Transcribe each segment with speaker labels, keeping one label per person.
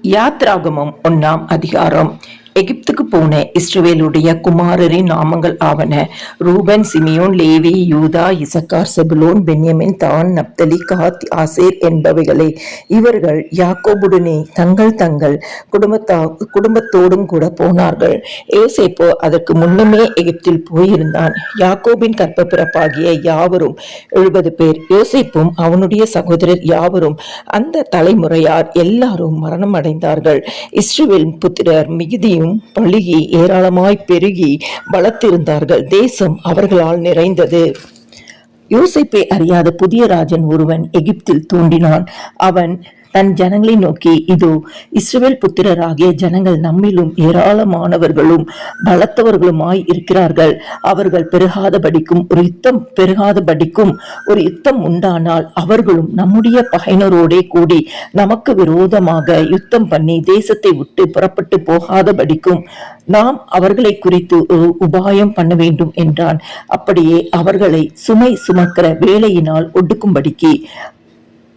Speaker 1: யாத்ராகமம் 1ஆம் அதிகாரம். எகிப்துக்கு போன இஸ்ரவேலுடைய குமாரரின் நாமங்கள் ஆவன: ரூபன், சிமியோன், லேவி, யூதா, இசக்கார், செபுலோன், பென்யமின், தான், நப்தலி, காத், ஆசேர் என்பவைகளே. இவர்கள் யாக்கோபுடனே தங்கள் தங்கள் குடும்பத்தோடும் கூட போனார்கள். யோசேப்பு அதற்கு முன்னமே எகிப்தில் போயிருந்தான். யாக்கோபின் கற்ப பிறப்பாகிய யாவரும் 70 பேர். யோசேப்பும் அவனுடைய சகோதரர் யாவரும் அந்த தலைமுறையார் எல்லாரும் மரணம் அடைந்தார்கள். இஸ்ரவேல் புத்திரர் மிகுதியும் பழுகி ஏராளமாய் பெருகி பலத்திருந்தார்கள். தேசம் அவர்களால் நிறைந்தது. யோசேப்பை அறியாத புதிய ராஜன் ஒருவன் எகிப்தில் தோன்றினான். அவன் தன் ஜனங்களை நோக்கி, இதோ, இஸ்ரவேல் புத்திரராகிய ஜனங்கள் நம்மிலும் ஏராளமானவர்களும் பலத்தவர்களுமாய் இருக்கிறார்கள். அவர்கள் பெருகாதபடிக்கும் ஒரு யுத்தம் உண்டானால் அவர்களும் நம்முடைய பகையினரோடே கூடி நமக்கு விரோதமாக யுத்தம் பண்ணி தேசத்தை விட்டு புறப்பட்டு போகாதபடிக்கும் நாம் அவர்களை குறித்து ஒரு உபாயம் பண்ண வேண்டும் என்றான். அப்படியே அவர்களை சுமை சுமக்கிற வேலையினால் ஒடுக்கும்படிக்கு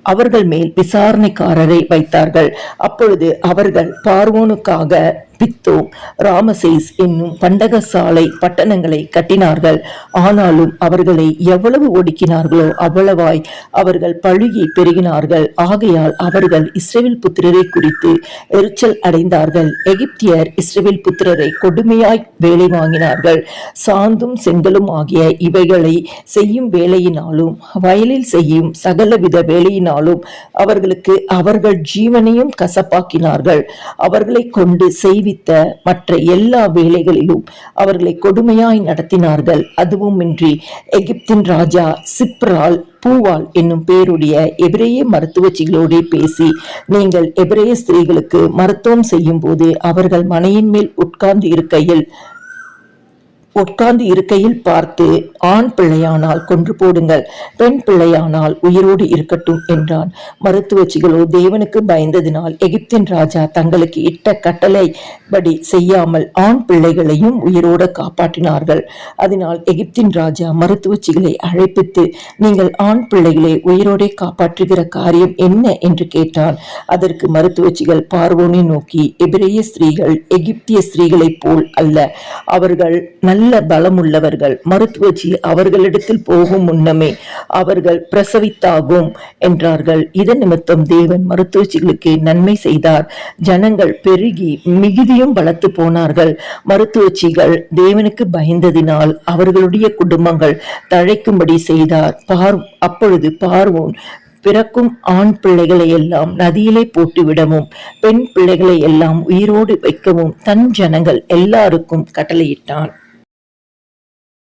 Speaker 1: அவர்கள் மேல் விசாரணைக்காரரை வைத்தார்கள். அப்பொழுது அவர்கள் பார்வோனுக்காக பித்தோ, ராமசேஸ் என்னும் பண்டகசாலை பட்டணங்களை கட்டினார்கள். ஆனாலும் அவர்களை எவ்வளவு ஒடுக்கினார்களோ அவ்வளவாய் அவர்கள் பழுகி பெருகினார்கள். ஆகையால் அவர்கள் இஸ்ரவேல் புத்திரரை குறித்து எரிச்சல் அடைந்தார்கள். எகிப்தியர் இஸ்ரவேல் புத்திரரை கொடுமையாய் வேலை வாங்கினார்கள். சாந்தும் செங்கலும் ஆகிய இவைகளை செய்யும் வேலையினாலும் வயலில் செய்யும் சகலவித வேலையினாலும் அவர்களுக்கு அவர்கள் ஜீவனையும் கசப்பாக்கினார்கள். அவர்களை கொண்டு மற்ற எல்லா வேலைகளிலும் அவர்களை கொடுமையாய் நடத்தினார்கள். அதுவுமின்றி எகிப்தின் ராஜா சிப்ரால் பூவால் என்னும் பேருடைய எபிரேய மருத்துவச்சிகளோட பேசி, நீங்கள் எபிரேய ஸ்திரீகளுக்கு மருத்துவம் செய்யும் போது அவர்கள் மனையின் மேல் உட்கார்ந்து இருக்கையில் பார்த்து, ஆண் பிள்ளையானால் கொன்று போடுங்கள், பெண் பிள்ளையானால் உயிரோடு இருக்கட்டும் என்றான். மருத்துவச்சிகளோ தேவனுக்கு பயந்ததினால் எகிப்தின் ராஜா தங்களுக்கு இட்ட கட்டளைப்படி செய்யாமல் ஆண் பிள்ளைகளையும் உயிரோடு காப்பாற்றினார்கள். அதனால் எகிப்தின் ராஜா மருத்துவச்சிகளை அழைப்பித்து, நீங்கள் ஆண் பிள்ளைகளை உயிரோடே காப்பாற்றுகிற காரியம் என்ன என்று கேட்டான். அதற்கு மருத்துவச்சிகள் பார்வோனை நோக்கி, எபிரேய ஸ்திரீகள் எகிப்திய ஸ்திரீகளைப் போல் அல்ல, அவர்கள் நல்ல பலமுள்ளவர்கள். மருத்துவச்சி அவர்களிடத்தில் போகும் முன்னமே அவர்கள் பிரசவித்தாகும் என்றார்கள். இதன் நிமித்தம் தேவன் மருத்துவச்சிகளுக்கு நன்மை செய்தார். ஜனங்கள் பெருகி மிகுதியும் பலத்து போனார்கள். மருத்துவச்சிகள் தேவனுக்கு பயந்ததினால் அவர்களுடைய குடும்பங்கள் தழைக்கும்படி செய்தார். அப்பொழுது பார்வோன் பிறக்கும் ஆண் பிள்ளைகளை எல்லாம் நதியிலே போட்டுவிடவும் பெண் பிள்ளைகளை எல்லாம் உயிரோடு வைக்கவும் தன் ஜனங்கள் எல்லாருக்கும் கட்டளையிட்டான்.